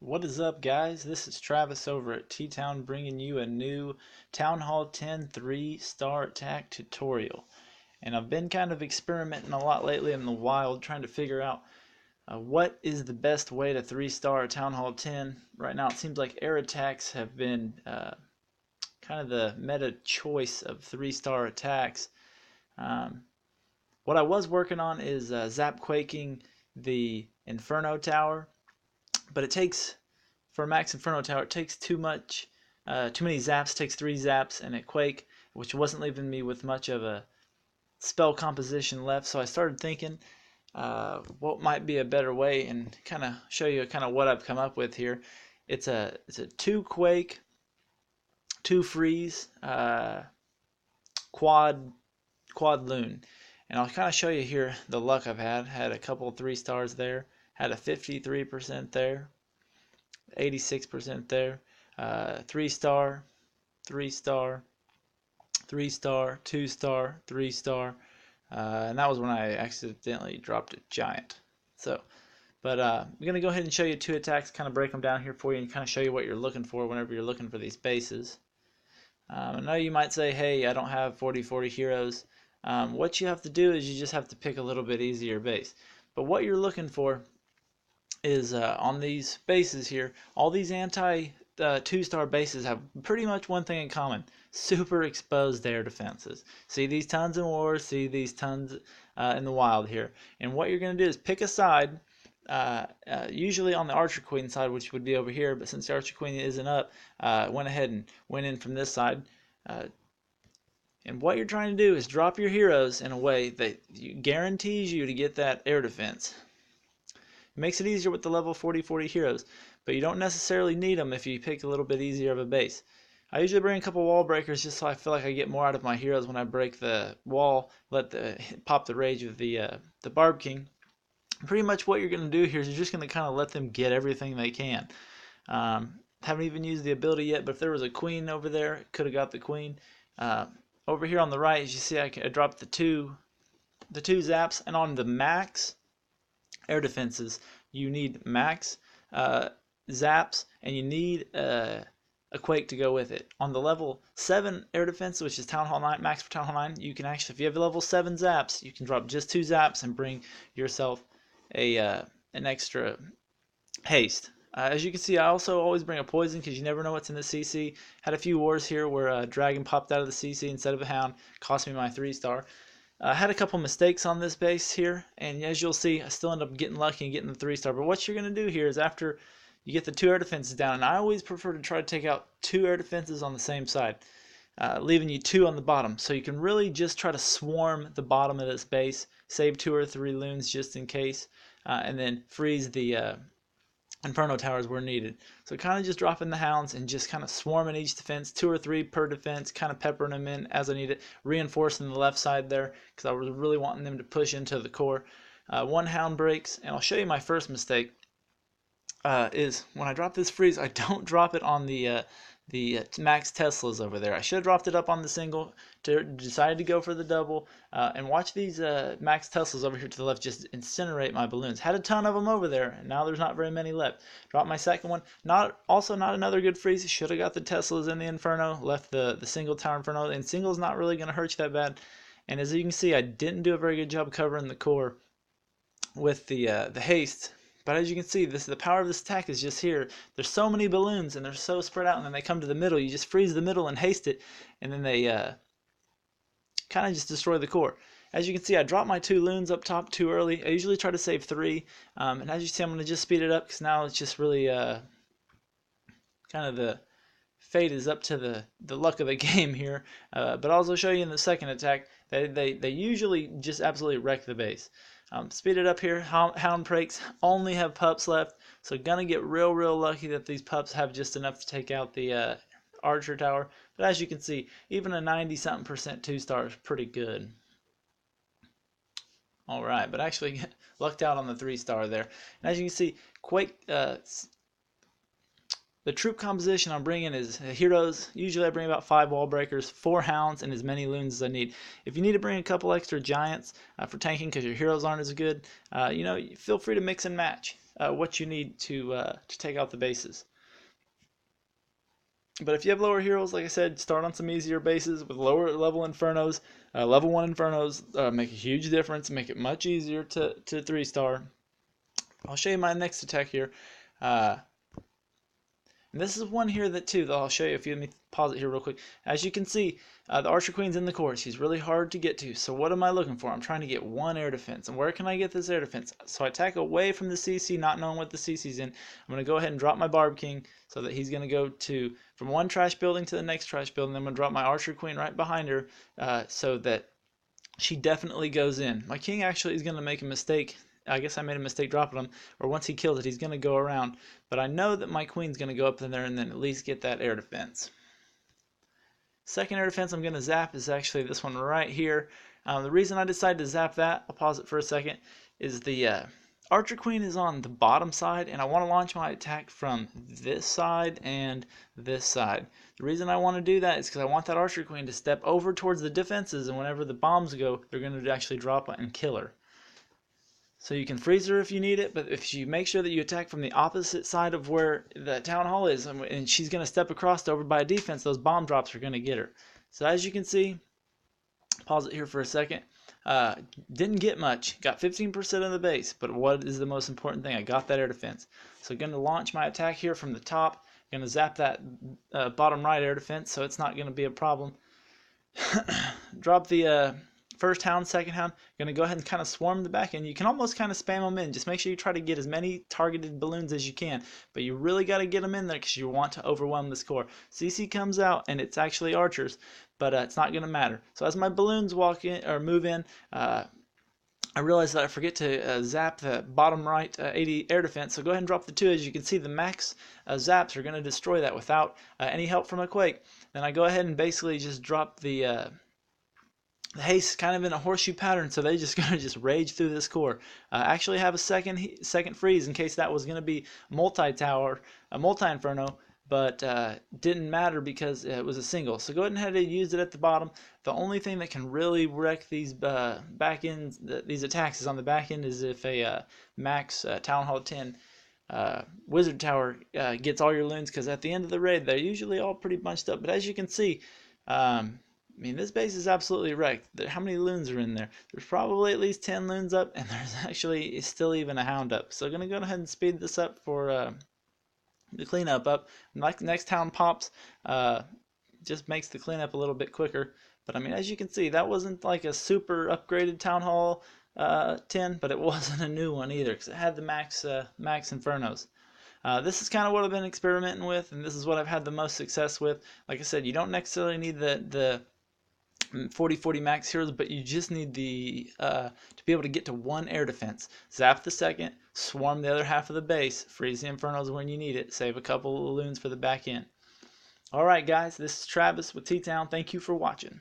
What is up, guys? This is Travis over at T-Town bringing you a new Town Hall 10 3-star attack tutorial. And I've been kind of experimenting a lot lately in the wild trying to figure out what is the best way to 3-star Town Hall 10. Right now it seems like air attacks have been kind of the meta choice of 3-star attacks. Um, what I was working on is zap quaking the Inferno Tower, but it takes, for a max Inferno Tower, it takes too many zaps. It takes 3 zaps and a quake, which wasn't leaving me with much of a spell composition left. So I started thinking what might be a better way, and kind of show you kind of what I've come up with here. It's a 2 quake, 2 freeze, quad loon, and I'll kind of show you here the luck I've had. Had a couple 3 stars there, had a 53% there, 86% there, 3-star, 3-star, 3-star, 2-star, 3-star, and that was when I accidentally dropped a giant. But I'm going to go ahead and show you 2 attacks, kind of break them down here for you, and kind of show you what you're looking for whenever you're looking for these bases. I know you might say, hey, I don't have 40/40 heroes. What you have to do is you just have to pick a little bit easier base. But what you're looking for is on these bases here, all these anti 2-star bases have pretty much one thing in common: super exposed air defenses. See these tons in wars, see these tons in the wild here. And what you're going to do is pick a side, usually on the Archer Queen side, which would be over here, but since the Archer Queen isn't up, went ahead and went in from this side. And what you're trying to do is drop your heroes in a way that guarantees you to get that air defense. It makes it easier with the level 40/40 heroes, but you don't necessarily need them if you pick a little bit easier of a base. I usually bring a couple wall breakers just so I feel like I get more out of my heroes when I break the wall, pop the rage of the Barb King. Pretty much what you're going to do here is you're just going to kind of let them get everything they can. Haven't even used the ability yet, but if there was a queen over there, could have got the queen. Over here on the right, as you see, I dropped the two zaps, and on the max air defenses, you need max zaps, and you need a quake to go with it. On the level 7 air defense, which is Town Hall 9, max for Town Hall 9, you can actually, if you have level 7 zaps, you can drop just 2 zaps and bring yourself an extra haste. As you can see, I also always bring a poison because you never know what's in the CC. Had a few wars here where a dragon popped out of the CC instead of a hound, cost me my 3-star. I had a couple mistakes on this base here, and as you'll see, I still end up getting lucky and getting the 3-star. But what you're going to do here is, after you get the 2 air defenses down, and I always prefer to try to take out 2 air defenses on the same side, leaving you 2 on the bottom. So you can really just try to swarm the bottom of this base, save 2 or 3 loons just in case, and then freeze the Inferno Towers where needed. So kind of just dropping the hounds and just kind of swarming each defense, 2 or 3 per defense, kind of peppering them in as I need it, reinforcing the left side there because I was really wanting them to push into the core. 1 hound breaks, and I'll show you my first mistake. Is when I drop this freeze, I don't drop it on the max Teslas over there. I should have dropped it up on the single. Decided to go for the double, and watch these max Teslas over here to the left just incinerate my balloons. Had a ton of them over there, and now there's not very many left. Dropped my second one. Not another good freeze. Should have got the Teslas in the Inferno. Left the single tower Inferno, and single's not really going to hurt you that bad. And as you can see, I didn't do a very good job covering the core with the haste. But as you can see, the power of this attack is just here. There's so many balloons, and they're so spread out, and then they come to the middle. You just freeze the middle and haste it, and then they kind of just destroy the core. As you can see, I dropped my 2 loons up top too early. I usually try to save 3, and as you see, I'm going to just speed it up because now it's just really kind of the fate is up to the luck of the game here. But I'll also show you in the second attack that they usually just absolutely wreck the base. Speed it up here. Hound breaks only have pups left, so gonna get real lucky that these pups have just enough to take out the Archer Tower. But as you can see, even a 90-something% 2-star is pretty good. Alright, but actually lucked out on the 3-star there. And as you can see, the troop composition I'm bringing is heroes. Usually I bring about 5 wall breakers, 4 hounds, and as many loons as I need. If you need to bring a couple extra giants for tanking because your heroes aren't as good, feel free to mix and match. what you need to take out the bases. But if you have lower heroes, like I said, start on some easier bases with lower level Infernos. Level 1 Infernos make a huge difference, make it much easier to 3-star. I'll show you my next attack here. And this is one here that I'll show you. If you let me pause it here real quick. As you can see, the Archer Queen's in the core. She's really hard to get to. So what am I looking for? I'm trying to get one air defense. And where can I get this air defense? So I attack away from the CC, not knowing what the CC's in. I'm going to go ahead and drop my Barb King so that he's going to go from one trash building to the next trash building. Then I'm going to drop my Archer Queen right behind her so that she definitely goes in. My King actually is going to make a mistake. I guess I made a mistake dropping him, or once he kills it, he's going to go around. But I know that my Queen's going to go up in there and then at least get that air defense. Second air defense I'm going to zap is actually this one right here. The reason I decided to zap that, I'll pause it for a second, is the Archer Queen is on the bottom side, and I want to launch my attack from this side and this side. The reason I want to do that is because I want that Archer Queen to step over towards the defenses, and whenever the bombs go, they're going to actually drop and kill her. So you can freeze her if you need it, but if you make sure that you attack from the opposite side of where the town hall is, and she's going to step across over by a defense, those bomb drops are going to get her. So as you can see, pause it here for a second, didn't get much, got 15% of the base, but what is the most important thing? I got that air defense. So going to launch my attack here from the top, going to zap that bottom right air defense, so it's not going to be a problem. Drop the first hound, second hound, going to go ahead and kind of swarm the back end. You can almost kind of spam them in. Just make sure you try to get as many targeted balloons as you can. But you really got to get them in there because you want to overwhelm the score. CC comes out and it's actually archers, but it's not going to matter. So as my balloons walk in or move in, I realize that I forget to zap the bottom right 80 air defense. So go ahead and drop the 2. As you can see, the max zaps are going to destroy that without any help from a Quake. Then I go ahead and basically just drop the haste kind of in a horseshoe pattern, so they just gonna just rage through this core. Actually have a second freeze in case that was gonna be multi-tower, a multi-inferno, but didn't matter because it was a single. So go ahead and use it at the bottom. The only thing that can really wreck these back ends, these attacks, is on the back end, is if a max Town Hall 10 Wizard Tower gets all your loons, because at the end of the raid they're usually all pretty bunched up. But as you can see, I mean, this base is absolutely wrecked. How many loons are in there? There's probably at least 10 loons up, and there's actually still even a hound up. So I'm going to go ahead and speed this up for the cleanup up. Like next town pops, just makes the cleanup a little bit quicker. But I mean, as you can see, that wasn't like a super upgraded Town Hall 10, but it wasn't a new one either because it had the max Infernos. This is kind of what I've been experimenting with, and this is what I've had the most success with. Like I said, you don't necessarily need the 40-40 max heroes, but you just need the to be able to get to one air defense. Zap the second, swarm the other half of the base, freeze the Infernos when you need it, save a couple of loons for the back end. Alright guys, this is Travis with T-Town. Thank you for watching.